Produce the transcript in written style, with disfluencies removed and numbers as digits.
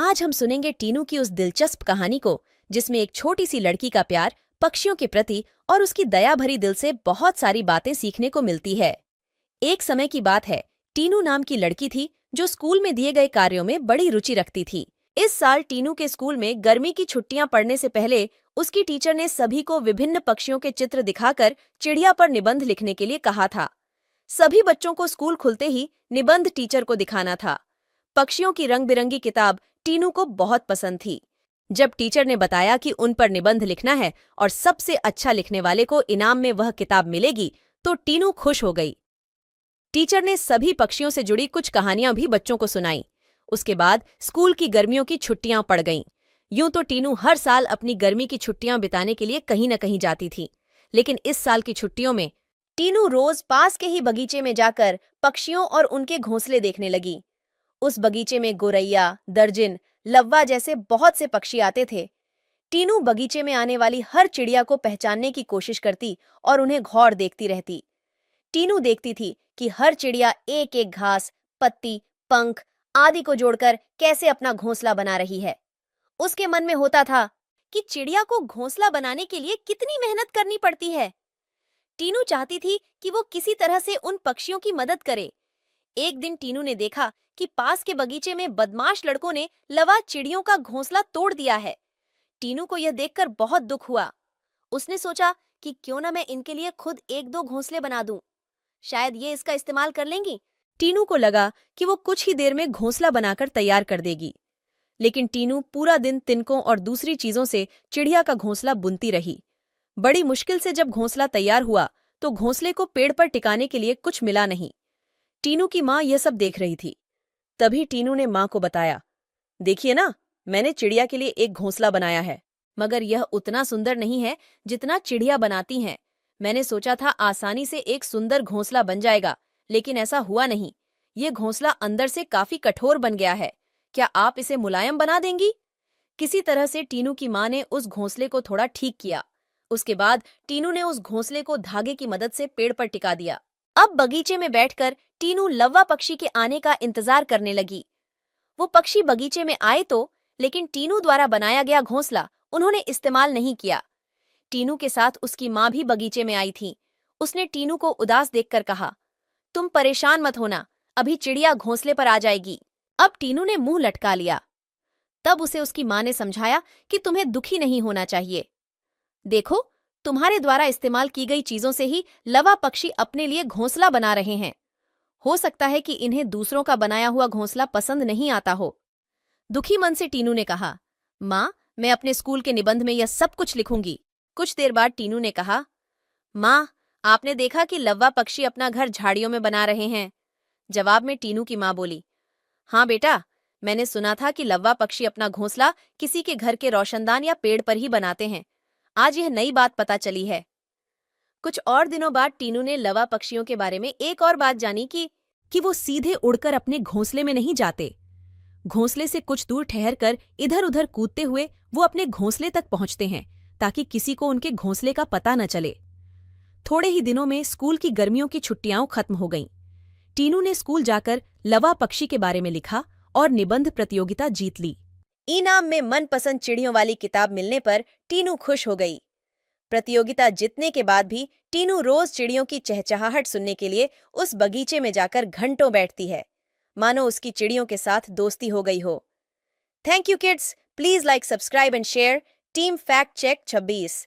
आज हम सुनेंगे टीनू की उस दिलचस्प कहानी को जिसमें एक छोटी सी लड़की का प्यार पक्षियों के प्रति और उसकी दया भरी दिल से बहुत सारी बातें सीखने को मिलती है। एक समय की बात है, टीनू नाम की लड़की थी जो स्कूल में दिए गए कार्यों में बड़ी रुचि रखती थी। इस साल टीनू के स्कूल में गर्मी की छुट्टियां पड़ने से पहले उसकी टीचर ने सभी को विभिन्न पक्षियों के चित्र दिखाकर चिड़िया पर निबंध लिखने के लिए कहा था। सभी बच्चों को स्कूल खुलते ही निबंध टीचर को दिखाना था। पक्षियों की रंग बिरंगी किताब टीनू को बहुत पसंद थी। जब टीचर ने बताया कि उन पर निबंध लिखना है और सबसे अच्छा लिखने वाले को इनाम में वह किताब मिलेगी, तो टीनू खुश हो गई। टीचर ने सभी पक्षियों से जुड़ी कुछ कहानियां भी बच्चों को सुनाई। उसके बाद स्कूल की गर्मियों की छुट्टियां पड़ गईं। यूं तो टीनू हर साल अपनी गर्मी की छुट्टियां बिताने के लिए कहीं न कहीं जाती थी, लेकिन इस साल की छुट्टियों में टीनू रोज पास के ही बगीचे में जाकर पक्षियों और उनके घोंसले देखने लगी। उस बगीचे में गोरैया, दर्जिन, लव्वा जैसे बहुत से पक्षी आते थे। टीनू बगीचे में आने वाली हर चिड़िया को पहचानने की कोशिश करती और उन्हें गौर देखती रहती। टीनू देखती थी कि हर चिड़िया एक एक घास, पत्ती, पंख आदि को जोड़कर कैसे अपना घोंसला बना रही है। उसके मन में होता था कि चिड़िया को घोंसला बनाने के लिए कितनी मेहनत करनी पड़ती है। टीनू चाहती थी कि वो किसी तरह से उन पक्षियों की मदद करे। एक दिन टीनू ने देखा कि पास के बगीचे में बदमाश लड़कों ने लवा चिड़ियों का घोंसला तोड़ दिया है। टीनू को यह देखकर बहुत दुख हुआ। उसने सोचा कि क्यों ना मैं इनके लिए खुद एक दो घोंसले बना दूं, शायद ये इसका इस्तेमाल कर लेंगी। टीनू को लगा कि वो कुछ ही देर में घोंसला बनाकर तैयार कर देगी, लेकिन टीनू पूरा दिन तिनकों और दूसरी चीजों से चिड़िया का घोंसला बुनती रही। बड़ी मुश्किल से जब घोंसला तैयार हुआ तो घोंसले को पेड़ पर टिकाने के लिए कुछ मिला नहीं। टीनू की माँ यह सब देख रही थी। तभी टीनू ने माँ को बताया, देखिए ना, मैंने चिड़िया के लिए एक घोंसला बनाया है, मगर यह उतना सुंदर नहीं है जितना चिड़िया बनाती हैं। मैंने सोचा था आसानी से एक सुंदर घोंसला बन जाएगा, लेकिन ऐसा हुआ नहीं। ये घोंसला अंदर से काफी कठोर बन गया है। क्या आप इसे मुलायम बना देंगी? किसी तरह से टीनू की माँ ने उस घोंसले को थोड़ा ठीक किया। उसके बाद टीनू ने उस घोंसले को धागे की मदद से पेड़ पर टिका दिया। अब बगीचे में बैठकर टीनू लव्वा पक्षी के आने का इंतजार करने लगी। वो पक्षी बगीचे में आए तो, लेकिन टीनू द्वारा बनाया गया घोंसला उन्होंने इस्तेमाल नहीं किया। टीनू के साथ उसकी माँ भी बगीचे में आई थी। उसने टीनू को उदास देखकर कहा, तुम परेशान मत होना, अभी चिड़िया घोंसले पर आ जाएगी। अब टीनू ने मुंह लटका लिया। तब उसे उसकी माँ ने समझाया कि तुम्हें दुखी नहीं होना चाहिए। देखो, तुम्हारे द्वारा इस्तेमाल की गई चीजों से ही लवा पक्षी अपने लिए घोंसला बना रहे हैं। हो सकता है कि इन्हें दूसरों का बनाया हुआ घोंसला पसंद नहीं आता हो। दुखी मन से टीनू ने कहा, माँ, मैं अपने स्कूल के निबंध में यह सब कुछ लिखूंगी। कुछ देर बाद टीनू ने कहा, माँ, आपने देखा कि लव्वा पक्षी अपना घर झाड़ियों में बना रहे हैं? जवाब में टीनू की माँ बोली, हाँ बेटा, मैंने सुना था कि लव्वा पक्षी अपना घोंसला किसी के घर के रोशनदान या पेड़ पर ही बनाते हैं। आज यह नई बात पता चली है। कुछ और दिनों बाद टीनू ने लवा पक्षियों के बारे में एक और बात जानी कि वो सीधे उड़कर अपने घोंसले में नहीं जाते। घोंसले से कुछ दूर ठहरकर इधर उधर कूदते हुए वो अपने घोंसले तक पहुंचते हैं, ताकि किसी को उनके घोंसले का पता न चले। थोड़े ही दिनों में स्कूल की गर्मियों की छुट्टियां खत्म हो गईं। टीनू ने स्कूल जाकर लवा पक्षी के बारे में लिखा और निबंध प्रतियोगिता जीत ली। इनाम में मनपसंद चिड़ियों वाली किताब मिलने पर टीनू खुश हो गई। प्रतियोगिता जीतने के बाद भी टीनू रोज चिड़ियों की चहचहाहट सुनने के लिए उस बगीचे में जाकर घंटों बैठती है, मानो उसकी चिड़ियों के साथ दोस्ती हो गई हो। Thank you kids, please like, subscribe and share. Team fact check 26।